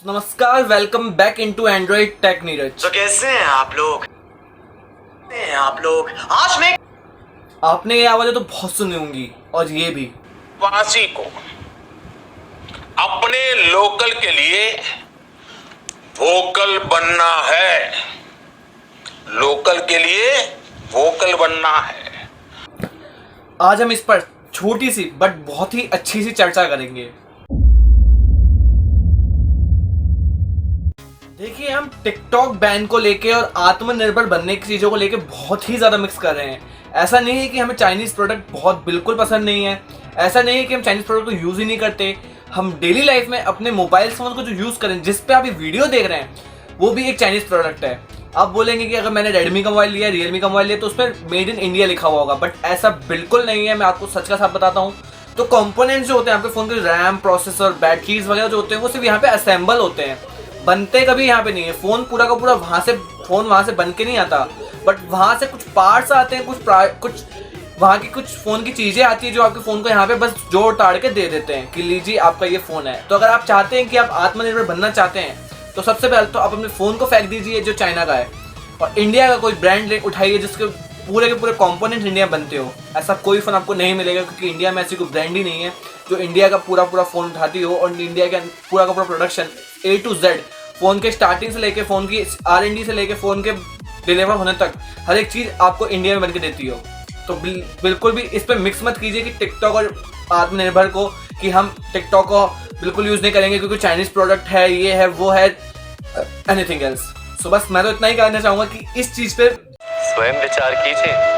नमस्कार, welcome back into Android tech Neeraj. तो कैसे हैं आप लोग आज मैं आपने ये आवाजें तो बहुत सुनी होंगी और ये भी वासी को अपने लोकल के लिए वोकल बनना है। लोकल के लिए वोकल बनना है। आज हम इस पर छोटी सी बट बहुत ही अच्छी सी चर्चा करेंगे। देखिए, हम टिकटॉक बैन को लेके और आत्मनिर्भर बनने की चीज़ों को लेके बहुत ही ज़्यादा मिक्स कर रहे हैं। ऐसा नहीं है कि हमें चाइनीज़ प्रोडक्ट बहुत बिल्कुल पसंद नहीं है, ऐसा नहीं है कि हम चाइनीज़ प्रोडक्ट को यूज़ ही नहीं करते। हम डेली लाइफ में अपने मोबाइल फ़ोन को जो यूज़ करें, जिस पे आप ये वीडियो देख रहे हैं, वो भी एक चाइनीज़ प्रोडक्ट है। आप बोलेंगे कि अगर मैंने रेडमी का मोबाइल लिया, रियलमी का मोबाइल लिया, तो उस पर मेड इन इंडिया लिखा हुआ होगा, बट ऐसा बिल्कुल नहीं है। मैं आपको सच का साथ बताता हूँ। तो कंपोनेंट्स जो होते हैं आपके फ़ोन के, रैम, प्रोसेसर, बैटरीज वगैरह जो होते हैं, वो सिर्फ यहाँ पे असेंबल होते हैं, बनते कभी यहाँ पे नहीं है। फोन पूरा का पूरा फोन वहां से बन के नहीं आता, बट वहां से कुछ पार्ट्स आते हैं, कुछ वहाँ की कुछ फोन की चीजें आती है जो आपके फोन को यहाँ पे बस जोड़ ताड़ के दे देते हैं कि लीजिए आपका ये फोन है। तो अगर आप चाहते हैं कि आप आत्मनिर्भर बनना चाहते हैं, तो सबसे पहले तो आप अपने फोन को फेंक दीजिए जो चाइना का है, और इंडिया का कोई ब्रांड उठाइए जिसके पूरे के पूरे कंपोनेंट इंडिया बनते हो। ऐसा कोई फोन आपको नहीं मिलेगा, क्योंकि इंडिया में ऐसी कोई ब्रांड ही नहीं है जो इंडिया का पूरा फोन उठाती हो और इंडिया का पूरा production A to Z, phone के स्टार्टिंग से लेके फोन की R&D से लेके फोन के डिलीवर होने तक हर एक चीज आपको इंडिया में बनके देती हो। तो बिल्कुल भी इस पे मिक्स मत कीजिए कि टिकटॉक और आत्मनिर्भर को, कि हम टिकटॉक को बिल्कुल यूज नहीं करेंगे क्योंकि चाइनीज प्रोडक्ट है, ये है, वो है, एनीथिंग एल्स। सो बस मैं तो इतना ही कहना चाहूंगा कि इस चीज पे स्वयं विचार कीजिए।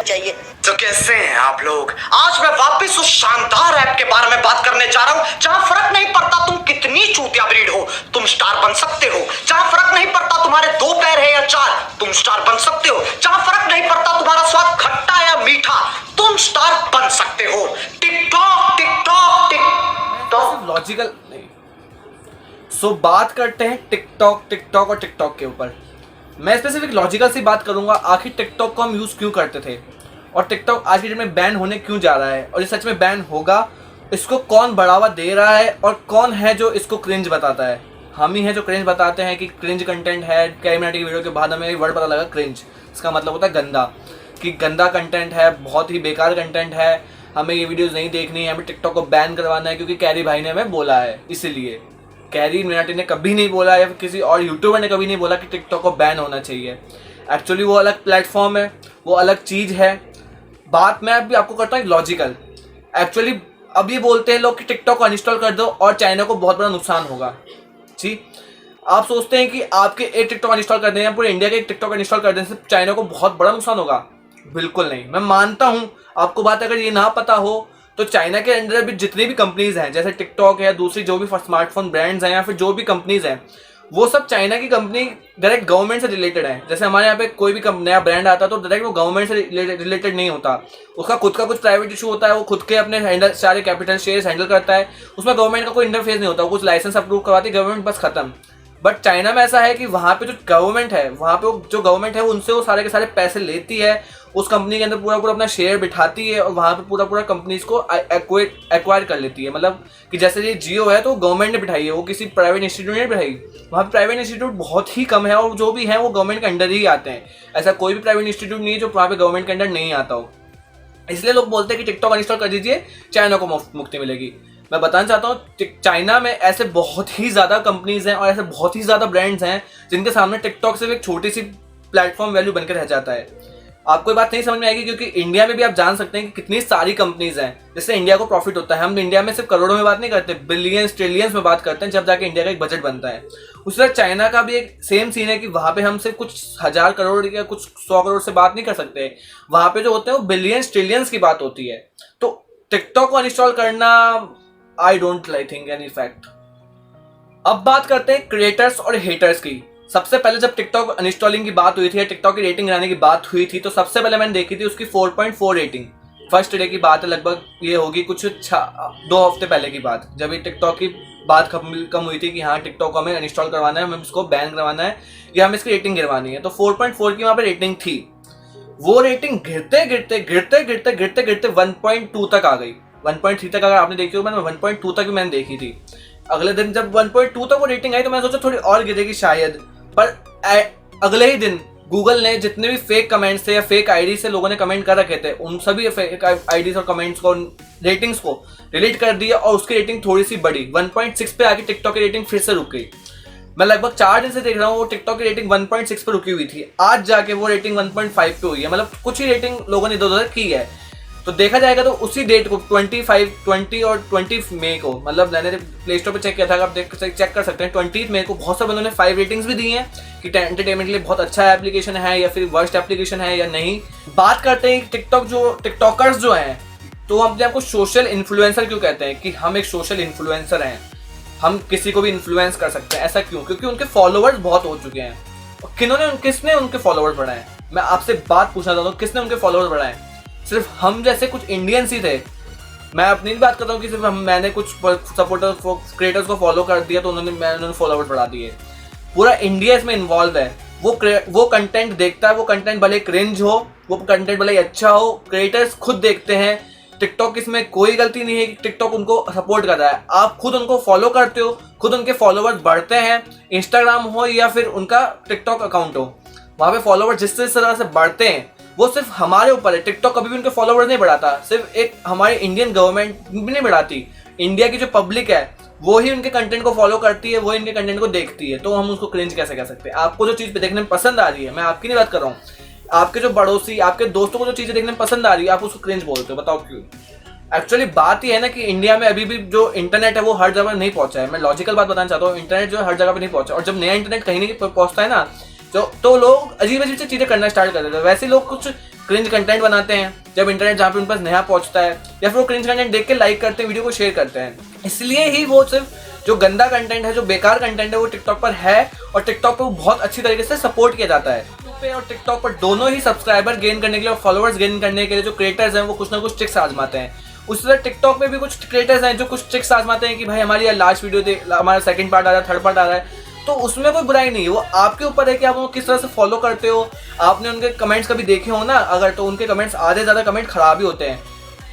चाहिए। तो कैसे हैं आप लोग? आज मैं वापस उस शानदार ऐप के बारे में बात करने जा रहा हूं जहां फर्क नहीं पड़ता तुम कितनी चूतिया ब्रीड हो, तुम स्टार बन सकते हो। जहां फर्क नहीं पड़ता तुम्हारे 2 पैर है या 4, तुम स्टार बन सकते हो। जहां फर्क नहीं पड़ता तुम्हारा स्वाद खट्टा या मीठा, तुम स्टार बन सकते हो। टिकटॉक टिकटॉक टिकटॉक लॉजिकल नहीं। सो बात करते हैं टिकटॉक और टिकटॉक के ऊपर। मैं स्पेसिफिक लॉजिकल सी बात करूंगा। आखिर टिकटॉक को हम यूज क्यों करते थे और टिकटॉक आज के डेट में बैन होने क्यों जा रहा है, और ये सच में बैन होगा, इसको कौन बढ़ावा दे रहा है और कौन है जो इसको क्रिंज बताता है। हम ही हैं जो क्रिंज बताते हैं कि क्रिंज कंटेंट है। कैरी मिनाटी की वीडियो के बाद हमें वर्ड पता लगा क्रिंज, इसका मतलब होता है गंदा, कि गंदा कंटेंट है, बहुत ही बेकार कंटेंट है, हमें ये वीडियोज़ नहीं देखनी है, हमें टिकटॉक को बैन करवाना है क्योंकि कैरी भाई ने हमें बोला है। इसीलिए कैरी मिनाटी ने कभी नहीं बोला, या फिर किसी और यूट्यूबर ने कभी नहीं बोला कि टिकटॉक को बैन होना चाहिए। एक्चुअली वो अलग प्लेटफॉर्म है, वो अलग चीज़ है। बात मैं अभी आपको करता हूँ लॉजिकल। एक्चुअली अब ये बोलते हैं लोग कि टिकटॉक को अनइंस्टॉल कर दो और चाइना को बहुत बड़ा नुकसान होगा। जी, आप सोचते हैं कि आपके एक टिकटॉक अनइंस्टॉल कर देने या पूरे इंडिया के एक टिकटॉक अनइंस्टॉल कर देने से चाइना को बहुत बड़ा नुकसान होगा? बिल्कुल नहीं। मैं मानता हूँ आपको बात, अगर ये ना पता हो तो चाइना के अंदर भी जितनी भी कंपनीज हैं, जैसे टिकटॉक है, दूसरी जो भी स्मार्टफोन ब्रांड्स हैं, या फिर जो भी कंपनीज हैं, वो सब चाइना की कंपनी डायरेक्ट गवर्नमेंट से रिलेटेड है। जैसे हमारे यहाँ पे कोई भी नया ब्रांड आता है तो डायरेक्ट वो गवर्नमेंट से रिलेटेड नहीं होता, उसका खुद का कुछ प्राइवेट इशू होता है, वो खुद के अपने सारे कैपिटल शेयर्स हैंडल करता है, उसमें गवर्नमेंट का कोई इंटरफेस नहीं होता, कुछ लाइसेंस अप्रूव करवाती है गवर्नमेंट, बस खत्म। बट चाइना में ऐसा है कि वहाँ पे जो गवर्नमेंट है, वहाँ पे जो गवर्नमेंट है उनसे वो सारे के सारे पैसे लेती है, उस कंपनी के अंदर पूरा अपना शेयर बिठाती है और वहाँ पे पूरा कंपनीज को एक्वायर कर लेती है। मतलब कि जैसे ये जियो है तो गवर्नमेंट ने बिठाई है, वो किसी प्राइवेट इंस्टीट्यूट ने बिठाई। वहाँ पे प्राइवेट इंस्टीट्यूट बहुत ही कम है और जो भी है वो गवर्नमेंट के अंडर ही आते हैं। ऐसा कोई भी प्राइवेट इंस्टीट्यूट नहीं है जो वहाँ पे गवर्नमेंट के अंडर नहीं आता हो। इसलिए लोग बोलते हैं कि टिकटॉक अनइंस्टॉल कर दीजिए, चाइना को मुक्ति मिलेगी। मैं बताना चाहता हूँ चाइना में ऐसे बहुत ही ज़्यादा कंपनीज हैं और ऐसे बहुत ही ज़्यादा ब्रांड्स हैं जिनके सामने टिकटॉक सिर्फ एक छोटी सी प्लेटफॉर्म वैल्यू बनकर रह जाता है। आपको ये बात नहीं समझ में आएगी क्योंकि इंडिया में भी आप जान सकते हैं कि कितनी सारी कंपनीज हैं जिससे इंडिया को प्रॉफिट होता है। हम इंडिया में सिर्फ करोड़ों में बात नहीं करते, बिलियंस ट्रिलियंस में बात करते हैं, जब जाके इंडिया का एक बजट बनता है। उसी तरह चाइना का भी एक सेम सीन है कि वहाँ पे हम सिर्फ कुछ 1000 करोड़ या कुछ 100 करोड़ से बात नहीं कर सकते, वहाँ पे जो होते हैं वो बिलियंस ट्रिलियंस की बात होती है। तो टिकटॉक को अनइंस्टॉल करना, I don't think any fact. अब बात करते हैं क्रिएटर्स और हेटर्स की। सबसे पहले जब टिकटॉक अनइंस्टॉलिंग की बात हुई थी या टिकटॉक की रेटिंग गिराने की बात हुई थी, तो सबसे पहले मैंने देखी थी उसकी 4.4 रेटिंग। फर्स्ट डे की बात है, लगभग ये होगी कुछ 2 हफ्ते पहले की बात, जब ये टिकटॉक की बात कम हुई थी कि हाँ टिकटॉक को हमें अनइंस्टॉल करवाना है, हमें इसको बैन करवाना है या हमें इसकी रेटिंग गिरवानी है। तो 4.4 की वहाँ पर रेटिंग थी। वो रेटिंग गिरते गिरते 1.2 तक आ गई। 1.3 तक अगर आपने देखी हो, मैंने 1.2 तक भी मैंने देखी थी। अगले दिन जब 1.2 तक वो रेटिंग आई तो मैंने सोचा थोड़ी और गिरेगी शायद, पर अगले ही दिन गूगल ने जितने भी फेक कमेंट्स थे या फेक आईडी से लोगों ने कमेंट कर रखे थे उन सभी फेक आईडीज और कमेंट्स को, रेटिंग्स को डिलीट कर दिया और उसकी रेटिंग थोड़ी सी बढ़ी, 1.6 पे आके टिकटॉक की रेटिंग फिर से रुक गई। मैं लगभग 4 दिन से देख रहा हूँ वो टिकटॉक की रेटिंग 1.6 पे रुकी हुई थी, आज जाके वो रेटिंग 1.5 पे हुई है। मतलब कुछ ही रेटिंग लोगों ने इधर-उधर की है। तो देखा जाएगा तो उसी डेट को 20 और 20 मई को, मतलब मैंने प्ले स्टोर पे चेक किया था, आप चेक कर सकते हैं, 20 मई को बहुत से बंदों ने 5 रेटिंग्स भी दी हैं कि एंटरटेनमेंट के लिए बहुत अच्छा एप्लीकेशन है या फिर वर्स्ट एप्लीकेशन है या नहीं। बात करते हैं टिकटॉकर्स जो हैं, तो हम अपने आपको सोशल इन्फ्लुएंसर क्यों कहते हैं कि हम एक सोशल इन्फ्लुएंसर हैं, हम किसी को भी इन्फ्लुएंस कर सकते हैं। ऐसा क्यों? क्योंकि उनके फॉलोवर्स बहुत हो चुके हैं। किसने उनके फॉलोवर्स बढ़ाए? मैं आपसे बात पूछना चाहता हूँ, किसने उनके फॉलोवर्स बढ़ाए? सिर्फ हम जैसे कुछ इंडियंस ही थे। मैं अपनी बात करता हूँ कि सिर्फ मैंने कुछ सपोर्टर क्रिएटर्स को फॉलो कर दिया तो उन्होंने फॉलोवर्स बढ़ा दिए। पूरा इंडिया इसमें इन्वॉल्व है। वो कंटेंट देखता है, वो कंटेंट भले क्रिंज हो, वो कंटेंट भले अच्छा हो, क्रिएटर्स खुद देखते हैं। टिकटॉक इसमें कोई गलती नहीं है कि टिकटॉक उनको सपोर्ट कर रहा है। आप खुद उनको फॉलो करते हो, खुद उनके फॉलोवर्स बढ़ते हैं। इंस्टाग्राम हो या फिर उनका टिकटॉक अकाउंट हो, वहाँ पे फॉलोवर्स जिस तरह से बढ़ते हैं वो सिर्फ हमारे ऊपर है। टिकटॉक कभी भी उनके फॉलोवर्स नहीं बढ़ाता, सिर्फ एक हमारी इंडियन गवर्नमेंट भी नहीं बढ़ाती। इंडिया की जो पब्लिक है वो ही उनके कंटेंट को फॉलो करती है, वो इनके कंटेंट को देखती है। तो हम उसको क्रिंज कैसे कह सकते हैं? आपको जो चीज़ देखने में पसंद आ रही है, मैं आपकी नहीं बात कर रहा हूँ, आपके जो पड़ोसी, आपके दोस्तों को जो चीज़ें देखने में पसंद आ रही है, आप उसको क्रिंज बोलते हो। बताओ क्यों? एक्चुअली बात ये है ना कि इंडिया में अभी भी जो इंटरनेट है वो हर जगह नहीं पहुंचा है। मैं लॉजिकल बात बताना चाहता हूँ, इंटरनेट जो है हर जगह पे नहीं पहुंचा। और जब नया इंटरनेट कहीं नहीं पहुंचता है ना, तो लोग अजीब अजीब से चीज़ें करना स्टार्ट कर देते हैं। वैसे लोग कुछ क्रिंज कंटेंट बनाते हैं जब इंटरनेट जहाँ पे उन पास नया पहुंचता है, या फिर वो क्रिंज कंटेंट देख के लाइक करते हैं, वीडियो को शेयर करते हैं। इसलिए ही वो सिर्फ जो गंदा कंटेंट है, जो बेकार कंटेंट है, वो टिकटॉक पर है और टिकटॉक पर बहुत अच्छी तरीके से सपोर्ट किया जाता है। यूट्यूब पे और टिकटॉक पर दोनों ही सब्सक्राइबर गेन करने के लिए और फॉलोअर्स गेन करने के लिए जो क्रिएटर्स हैं वो कुछ ना कुछ ट्रिक्स आजमाते हैं। उसी तरह टिकटॉक में भी कुछ क्रिएटर्स हैं जो कुछ ट्रिक्स आजमाते हैं कि भाई हमारी लास्ट वीडियो दे, हमारा सेकंड पार्ट आ रहा है, थर्ड पार्ट आ रहा है, तो उसमें कोई बुराई नहीं है। वो आपके ऊपर है कि आप उनको किस तरह से फॉलो करते हो। आपने उनके कमेंट्स कभी देखे हो ना अगर, तो उनके कमेंट्स आधे ज़्यादा कमेंट खराब ही होते हैं।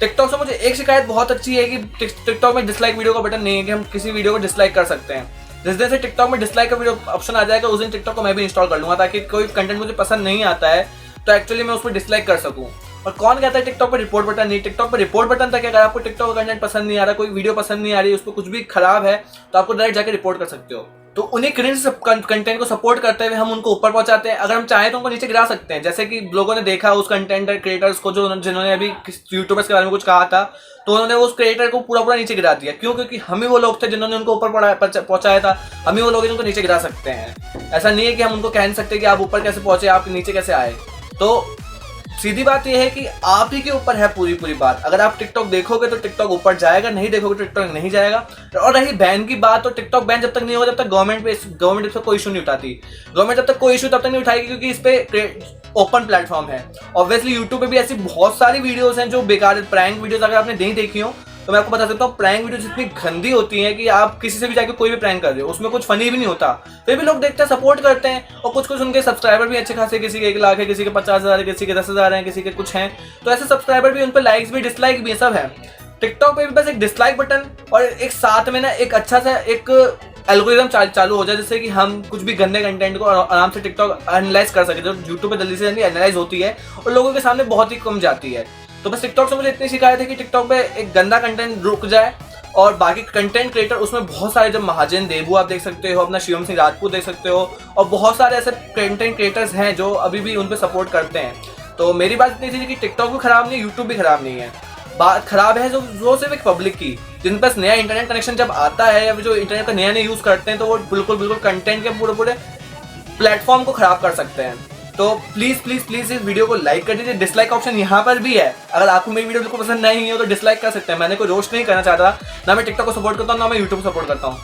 टिकटॉक से मुझे एक शिकायत बहुत अच्छी है कि टिकटॉक में डिसलाइक वीडियो का बटन नहीं है कि हम किसी वीडियो को डिसलाइक कर सकते हैं। जिस दिन से टिकटॉक में डिसलाइक का वीडियो ऑप्शन आ जाएगा उस दिन टिकटॉक को मैं भी इंस्टॉल कर लूँगा, ताकि कोई कंटेंट मुझे पसंद नहीं आता है तो एक्चुअली मैं उस पर डिसलाइक कर सकूँ। और कौन कहता है टिकटॉक पर रिपोर्ट बटन नहीं? टिकटॉक पर रिपोर्ट बटन तक है। अगर आपको टिकटॉक का कंटेंट पसंद नहीं आ रहा, कोई वीडियो पसंद नहीं आ रही, उस पर कुछ भी खराब है, तो आपको डायरेक्ट जाकर रिपोर्ट कर सकते हो। तो उन्हीं क्रिंज कंटेंट को सपोर्ट करते हुए हम उनको ऊपर पहुंचाते हैं। अगर हम चाहें तो उनको नीचे गिरा सकते हैं, जैसे कि लोगों ने देखा उस कंटेंट क्रिएटर्स को जिन्होंने अभी यूट्यूबर्स के बारे में कुछ कहा था, तो उन्होंने उस क्रिएटर को पूरा नीचे गिरा दिया। क्यों? क्योंकि हम ही वो लोग थे जिन्होंने उनको ऊपर पहुंचाया था, हम ही वो लोग जिनको नीचे गिरा सकते हैं। ऐसा नहीं है कि हम उनको कह नहीं सकते कि आप ऊपर कैसे पहुंचे, आप नीचे कैसे आए। तो सीधी बात यह है कि आप ही के ऊपर है पूरी बात। अगर आप टिकटॉक देखोगे तो टिकटॉक ऊपर जाएगा, नहीं देखोगे तो टिकटॉक नहीं जाएगा। और रही बैन की बात, तो टिकटॉक बैन जब तक नहीं होगा जब तक गवर्नमेंट इस पर कोई इशू नहीं उठाती। गवर्नमेंट जब तक कोई इशू तब तक नहीं उठाएगी क्योंकि इस पे ओपन प्लेटफॉर्म है। ऑब्वियसली यूट्यूब पे भी ऐसी बहुत सारी वीडियोस हैं जो बेकार प्रैंक वीडियोस, अगर आपने नहीं देखी हो तो मैं आपको बता सकता हूँ, प्रैंक वीडियोस इतनी गंदी होती हैं कि आप किसी से भी जाके कोई भी प्रैंक कर रहे हो, उसमें कुछ फनी भी नहीं होता, फिर भी लोग देखते हैं, सपोर्ट करते हैं। और कुछ उनके सब्सक्राइबर भी अच्छे खासे, किसी के 1 लाख है, किसी के 50,000 है, किसी के 10,000 हैं, किसी के कुछ हैं। तो ऐसे सब्सक्राइबर भी, उन पर लाइक्स भी, डिसलाइक भी, सब है। टिकटॉक पे भी बस एक डिसलाइक बटन और एक साथ में ना एक अच्छा सा एक एल्गोरिथम चालू हो जाए, जिससे कि हम कुछ भी गंदे कंटेंट को आराम से टिकटॉक एनालाइज कर सके, जो यूट्यूब पे जल्दी से जल्दी एनालाइज होती है और लोगों के सामने बहुत ही कम जाती है। तो बस टिकटॉक से मुझे इतनी शिकायत है कि टिकटॉक पे एक गंदा कंटेंट रुक जाए और बाकी कंटेंट क्रिएटर, उसमें बहुत सारे, जब महाजन देबू आप देख सकते हो, अपना शिवम सिंह राजपूत देख सकते हो, और बहुत सारे ऐसे कंटेंट क्रिएटर्स हैं जो अभी भी उन पर सपोर्ट करते हैं। तो मेरी बात इतनी थी कि टिकटॉक भी खराब नहीं, यूट्यूब भी खराब नहीं है। बात खराब है जो सिर्फ एक पब्लिक की, जिन पास नया इंटरनेट कनेक्शन जब आता है या जो इंटरनेट का नया यूज़ करते हैं, तो वो बिल्कुल कंटेंट के पूरे प्लेटफॉर्म को खराब कर सकते हैं। तो प्लीज़ इस वीडियो को लाइक कर दीजिए। डिसलाइक ऑप्शन यहाँ पर भी है, अगर आपको मेरी वीडियो बिल्कुल पसंद नहीं है तो डिसलाइक कर सकते हैं। मैंने कोई रोस्ट नहीं करना चाहता, ना मैं टिकटॉक को सपोर्ट करता हूँ, ना मैं यूट्यूब को सपोर्ट करता हूँ।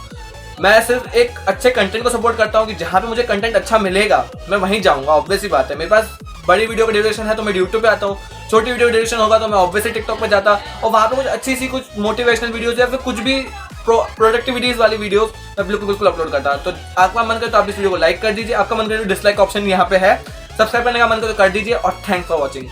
मैं सिर्फ एक अच्छे कंटेंट को सपोर्ट करता हूँ कि जहाँ पे मुझे कंटेंट अच्छा मिलेगा मैं वहीं जाऊँगा। ऑब्वियसली बात है, मेरे पास बड़ी वीडियो का ड्यूरेशन है तो मैं यूट्यूब पे आता हूँ, छोटी वीडियो का ड्यूरेशन होगा तो मैं ऑब्वियसली टिकटॉक पे जाता, और वहाँ पे कुछ अच्छी सी कुछ मोटिवेशनल वीडियोस या फिर कुछ भी प्रोडक्टिविटीज वाली वीडियोस मैं बिल्कुल अपलोड करता। तो आपका मन करे तो आप इस वीडियो को लाइक कर दीजिए, आपका मन करे तो डिसलाइक ऑप्शन यहाँ पे है, सब्सक्राइब करने का मन करे तो कर दीजिए, और थैंक्स फॉर वॉचिंग।